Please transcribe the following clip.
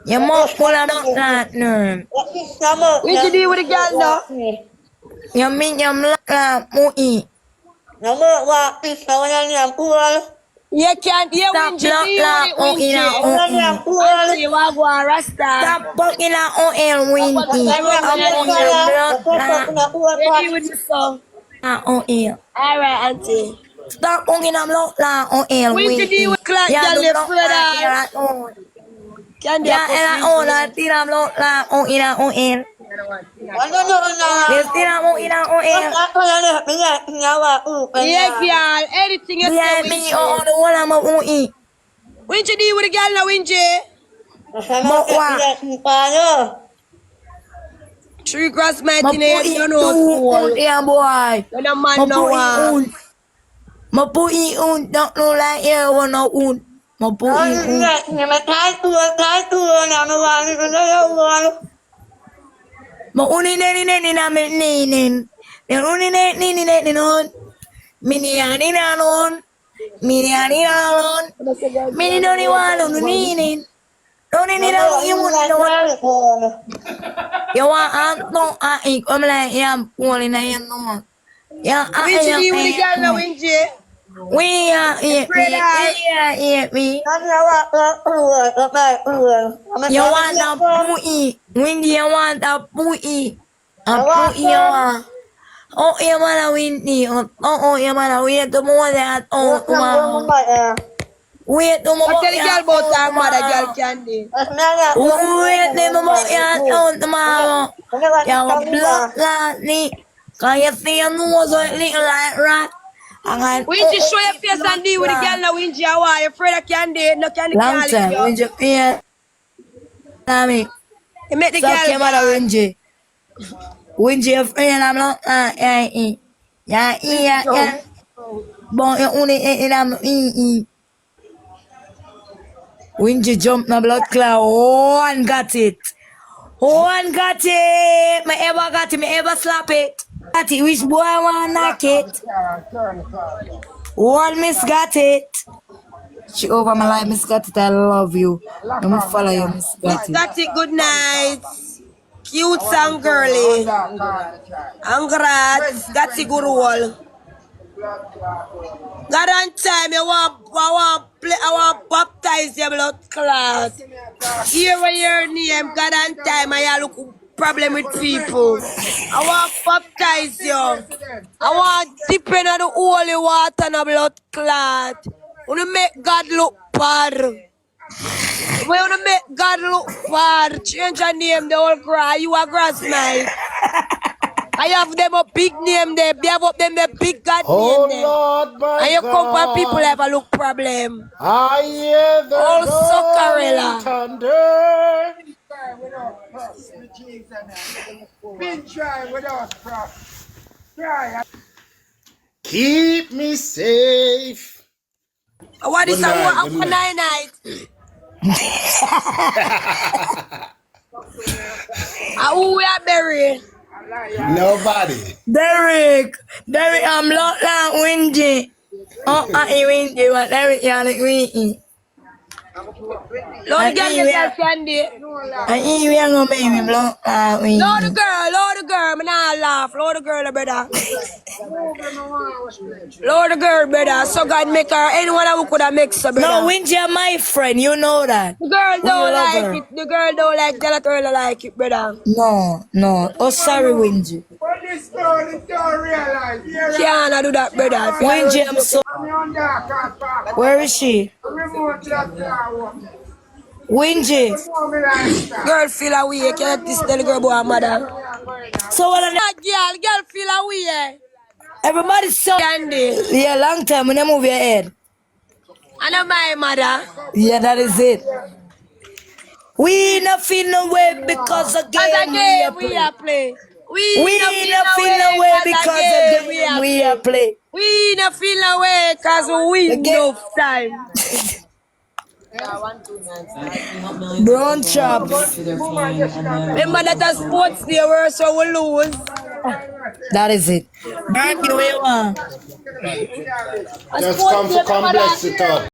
Your mom pull a blood clot nerve. What you do with the girl now? You mean your blood clot Mui. You can't hear Stop Wingy, blood deal with clot it, on in a Wingy. Auntie, you want to go and Rasta? Stop bucking out on air, Wingy. Stop on your blood clot You deal with the song. on air. Alright, Auntie. Stop bucking a blood clot on air, Wingy, deal Wingy. with clock, Yeah, girl, the you blood afraid clot of? here at on. Can't Yeah, push and Wingy. I tira blood clot on in a on air. Yes, tira on in a on air. Yeah, girl, anything you say, Behind me on Wingy. the wall, I'm a Wingy. Wingy, deal with the girl now, Wingy. But what? Three grass mighty Ma name, put you it know on school. here, boy. When a man Ma no put it want. on. Ma put it on. Don't know like here one no on. Ma put it on. Ma uni neni na me neni. Ne uni neni non. Mini ani na non. Mini ani na non. Mini doni wano no neni. Doni ni na mo imun non. You want Anton a ik om like yam poli na yan no. Ya a Wingy, ya deal with the girl now, no. Wingy. We are eat me. We are eat me. You want a pui. Windy, you want a pui. A pui, you want. Oh, you want a windy. Oh, you want a wait to more that. Oh, tomorrow. Wait to more I tell the girl about her mother, girl tomorrow. Candy. Wait to more that. Oh, tomorrow. You have a blood like me. Can you see your nose little like rat? Wingy, show your face and deal with the girl now, Wingy. How are you? Afraid of Candy? No Candy Long can't time, leave when you. you feel me, You make the suck girl your mother, bad. Wingy. Wingy, your friend, I'm not, yeah. But you only eat I'm Wingy jump na blood clot, one got it. One got it. Me ever got it, me ever slap it. Got it, which boy wanna knock it? One miss got it. She over my life, Miss Got It, I love you. Let me follow you, Miss Got It. Got it, good night. Cute song, girly. Congrats. Got it, good roll. God on time, I want baptize your blood clot. Here where your name, God on time, I look problem with people. I want baptize you. I want dip in the holy water and a blood clot. Wanna make God look bad. We wanna make God look bad. Change your name, the whole cry. You a grass mate. I have them a big name there. They have up them a big God Oh name there. Lord, my And you come for God. people have a look problem. I hear the All rolling Socarella. thunder. Keep me safe. What is Good night, a good night night. night? Who we are buried? Nobody. Derek, I'm not like Wingy. Oh, I Wingy, but Derek, you're like Wingy. Lord, the girl, the girl, Candy. I eat me and go baby, block like Lord, the Wingy. girl, me not laugh. Lord, the girl, brother. Lord, the girl, brother. So God make her, anyone who could have mixed her, brother. No, Wingy, my friend, you know that. The girl We don't love like her. it. The girl don't like the girl like it, brother. No. Oh, sorry, Wingy. Can't do that, brother. Wingy, I'm so. Where is she? Wingy. Girl feel away. Can't this tell the girl about her mother. So what? Girl feel away. Everybody's so. Candy. Yeah, long time when you move your head. And my mother. Yeah, that is it. We not feel no way because again we are play. We not feel no way because again we are play. We not feel no way because we enough time. Brown chops. Remember that a sports day where so we lose. That is it. Back the way one. Just come bless it up.